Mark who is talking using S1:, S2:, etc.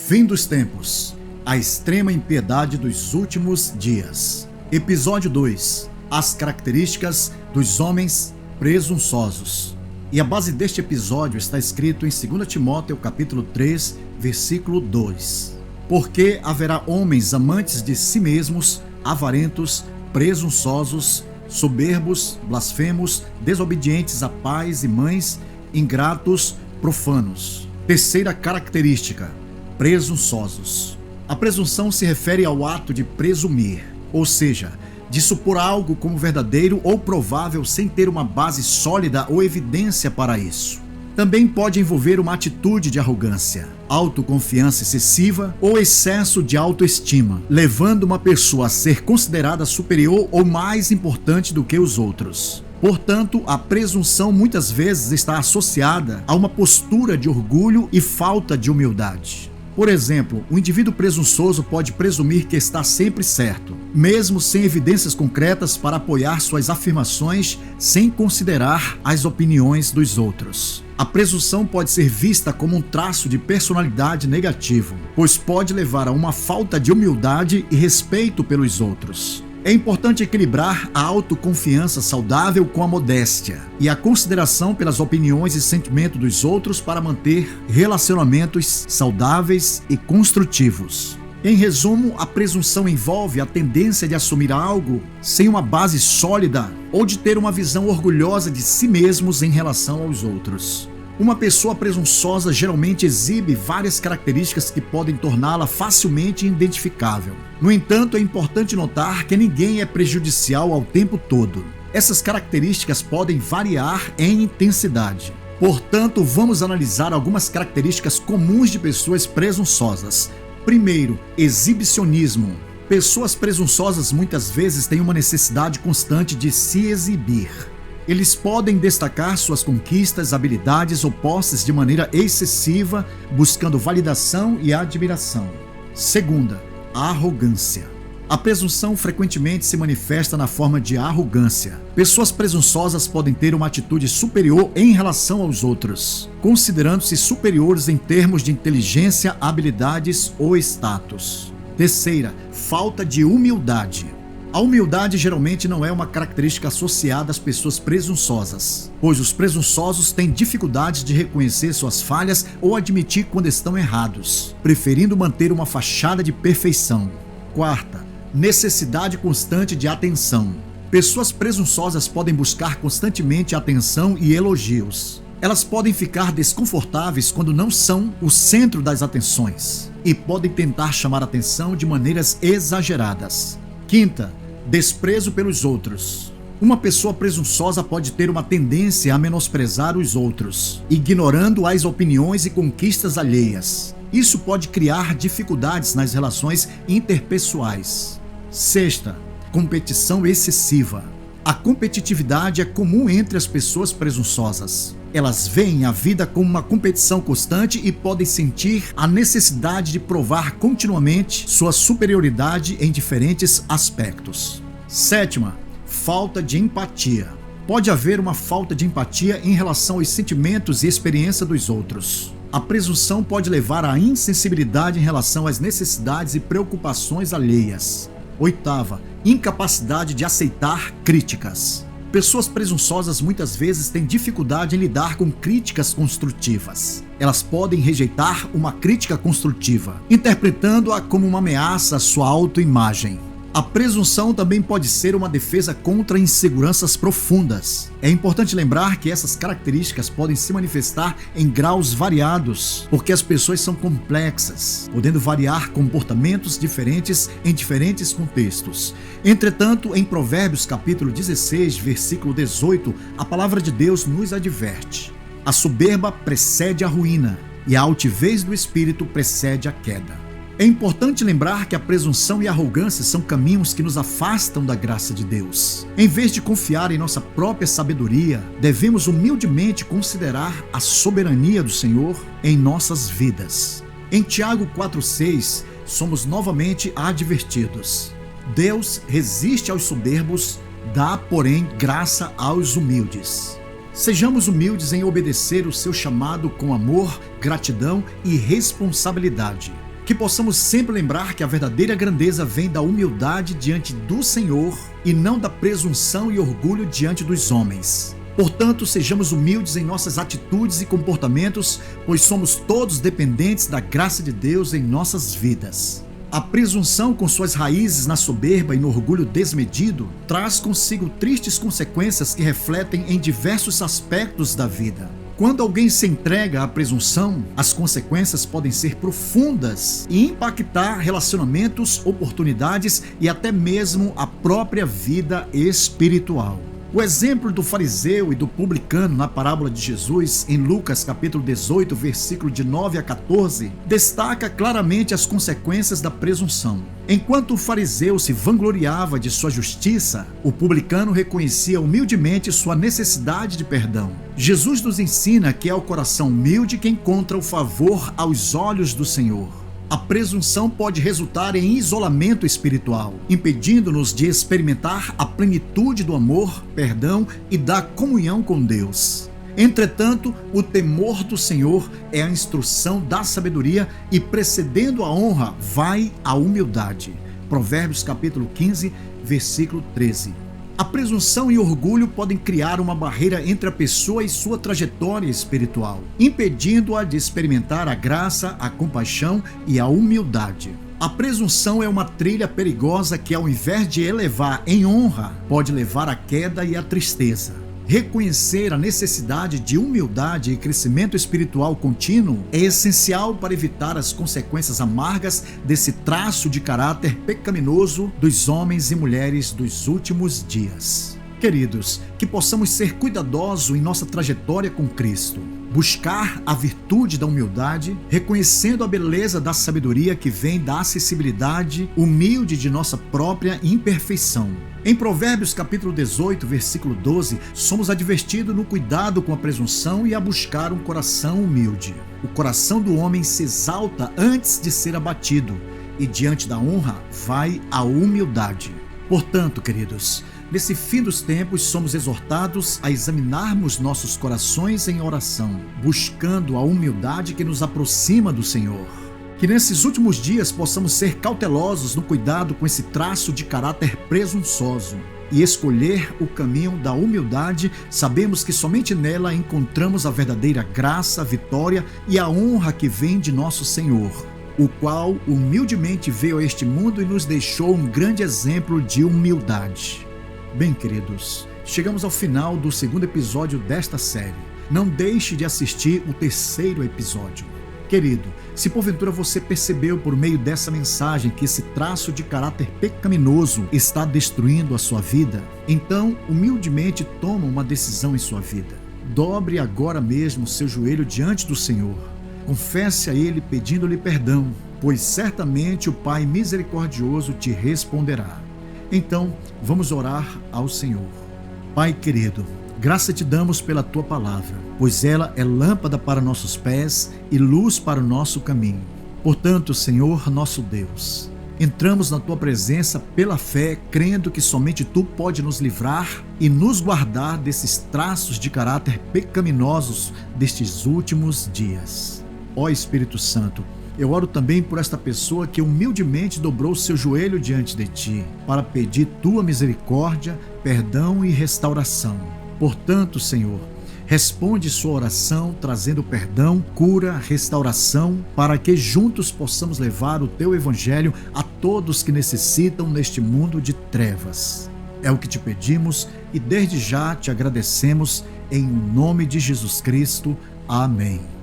S1: Fim dos tempos. A extrema impiedade dos últimos dias. Episódio 2. As características dos homens presunçosos. E a base deste episódio está escrito em 2 Timóteo capítulo 3, versículo 2. Porque haverá homens amantes de si mesmos, avarentos, presunçosos, soberbos, blasfemos, desobedientes a pais e mães, ingratos, profanos. Terceira característica: presunçosos. A presunção se refere ao ato de presumir, ou seja, de supor algo como verdadeiro ou provável sem ter uma base sólida ou evidência para isso. Também pode envolver uma atitude de arrogância, autoconfiança excessiva ou excesso de autoestima, levando uma pessoa a ser considerada superior ou mais importante do que os outros. Portanto, a presunção muitas vezes está associada a uma postura de orgulho e falta de humildade. Por exemplo, o indivíduo presunçoso pode presumir que está sempre certo, mesmo sem evidências concretas para apoiar suas afirmações, sem considerar as opiniões dos outros. A presunção pode ser vista como um traço de personalidade negativo, pois pode levar a uma falta de humildade e respeito pelos outros. É importante equilibrar a autoconfiança saudável com a modéstia e a consideração pelas opiniões e sentimentos dos outros para manter relacionamentos saudáveis e construtivos. Em resumo, a presunção envolve a tendência de assumir algo sem uma base sólida ou de ter uma visão orgulhosa de si mesmos em relação aos outros. Uma pessoa presunçosa geralmente exibe várias características que podem torná-la facilmente identificável. No entanto, é importante notar que ninguém é prejudicial ao tempo todo. Essas características podem variar em intensidade. Portanto, vamos analisar algumas características comuns de pessoas presunçosas. Primeiro, exibicionismo. Pessoas presunçosas muitas vezes têm uma necessidade constante de se exibir. Eles podem destacar suas conquistas, habilidades ou posses de maneira excessiva, buscando validação e admiração. Segunda, a arrogância. A presunção frequentemente se manifesta na forma de arrogância. Pessoas presunçosas podem ter uma atitude superior em relação aos outros, considerando-se superiores em termos de inteligência, habilidades ou status. Terceira, falta de humildade. A humildade geralmente não é uma característica associada às pessoas presunçosas, pois os presunçosos têm dificuldade de reconhecer suas falhas ou admitir quando estão errados, preferindo manter uma fachada de perfeição. Quarta, necessidade constante de atenção. Pessoas presunçosas podem buscar constantemente atenção e elogios. Elas podem ficar desconfortáveis quando não são o centro das atenções e podem tentar chamar atenção de maneiras exageradas. Quinta, desprezo pelos outros. Uma pessoa presunçosa pode ter uma tendência a menosprezar os outros, ignorando as opiniões e conquistas alheias. Isso pode criar dificuldades nas relações interpessoais. Sexta, competição excessiva. A competitividade é comum entre as pessoas presunçosas. Elas veem a vida como uma competição constante e podem sentir a necessidade de provar continuamente sua superioridade em diferentes aspectos. Sétima, falta de empatia. Pode haver uma falta de empatia em relação aos sentimentos e experiência dos outros. A presunção pode levar à insensibilidade em relação às necessidades e preocupações alheias. Oitava, incapacidade de aceitar críticas. Pessoas presunçosas muitas vezes têm dificuldade em lidar com críticas construtivas. Elas podem rejeitar uma crítica construtiva, interpretando-a como uma ameaça à sua autoimagem. A presunção também pode ser uma defesa contra inseguranças profundas. É importante lembrar que essas características podem se manifestar em graus variados, porque as pessoas são complexas, podendo variar comportamentos diferentes em diferentes contextos. Entretanto, em Provérbios capítulo 16, versículo 18, a palavra de Deus nos adverte: a soberba precede a ruína, e a altivez do espírito precede a queda. É importante lembrar que a presunção e a arrogância são caminhos que nos afastam da graça de Deus. Em vez de confiar em nossa própria sabedoria, devemos humildemente considerar a soberania do Senhor em nossas vidas. Em Tiago 4,6, somos novamente advertidos: Deus resiste aos soberbos, dá, porém, graça aos humildes. Sejamos humildes em obedecer o seu chamado com amor, gratidão e responsabilidade. Que possamos sempre lembrar que a verdadeira grandeza vem da humildade diante do Senhor e não da presunção e orgulho diante dos homens. Portanto, sejamos humildes em nossas atitudes e comportamentos, pois somos todos dependentes da graça de Deus em nossas vidas. A presunção, com suas raízes na soberba e no orgulho desmedido, traz consigo tristes consequências que refletem em diversos aspectos da vida. Quando alguém se entrega à presunção, as consequências podem ser profundas e impactar relacionamentos, oportunidades e até mesmo a própria vida espiritual. O exemplo do fariseu e do publicano na parábola de Jesus, em Lucas capítulo 18, versículo de 9 a 14, destaca claramente as consequências da presunção. Enquanto o fariseu se vangloriava de sua justiça, o publicano reconhecia humildemente sua necessidade de perdão. Jesus nos ensina que é o coração humilde que encontra o favor aos olhos do Senhor. A presunção pode resultar em isolamento espiritual, impedindo-nos de experimentar a plenitude do amor, perdão e da comunhão com Deus. Entretanto, o temor do Senhor é a instrução da sabedoria e, precedendo a honra, vai a humildade. Provérbios capítulo 15, versículo 13. A presunção e orgulho podem criar uma barreira entre a pessoa e sua trajetória espiritual, impedindo-a de experimentar a graça, a compaixão e a humildade. A presunção é uma trilha perigosa que, ao invés de elevar em honra, pode levar à queda e à tristeza. Reconhecer a necessidade de humildade e crescimento espiritual contínuo é essencial para evitar as consequências amargas desse traço de caráter pecaminoso dos homens e mulheres dos últimos dias. Queridos, que possamos ser cuidadosos em nossa trajetória com Cristo, buscar a virtude da humildade, reconhecendo a beleza da sabedoria que vem da acessibilidade humilde de nossa própria imperfeição. Em Provérbios capítulo 18, versículo 12, somos advertidos no cuidado com a presunção e a buscar um coração humilde. O coração do homem se exalta antes de ser abatido, e diante da honra vai a humildade. Portanto, queridos, nesse fim dos tempos, somos exortados a examinarmos nossos corações em oração, buscando a humildade que nos aproxima do Senhor. Que nesses últimos dias possamos ser cautelosos no cuidado com esse traço de caráter presunçoso e escolher o caminho da humildade. Sabemos que somente nela encontramos a verdadeira graça, vitória e a honra que vem de nosso Senhor, o qual humildemente veio a este mundo e nos deixou um grande exemplo de humildade. Bem, queridos, chegamos ao final do segundo episódio desta série. Não deixe de assistir o terceiro episódio. Querido, se porventura você percebeu por meio dessa mensagem que esse traço de caráter pecaminoso está destruindo a sua vida, então humildemente toma uma decisão em sua vida. Dobre agora mesmo seu joelho diante do Senhor. Confesse a Ele pedindo-lhe perdão, pois certamente o Pai misericordioso te responderá. Então, vamos orar ao Senhor. Pai querido, graça te damos pela tua palavra, pois ela é lâmpada para nossos pés e luz para o nosso caminho. Portanto, Senhor nosso Deus, entramos na tua presença pela fé, crendo que somente tu pode nos livrar e nos guardar desses traços de caráter pecaminosos destes últimos dias. Ó Espírito Santo, eu oro também por esta pessoa que humildemente dobrou seu joelho diante de ti, para pedir tua misericórdia, perdão e restauração. Portanto, Senhor, responde sua oração, trazendo perdão, cura, restauração, para que juntos possamos levar o teu evangelho a todos que necessitam neste mundo de trevas. É o que te pedimos e desde já te agradecemos, em nome de Jesus Cristo. Amém.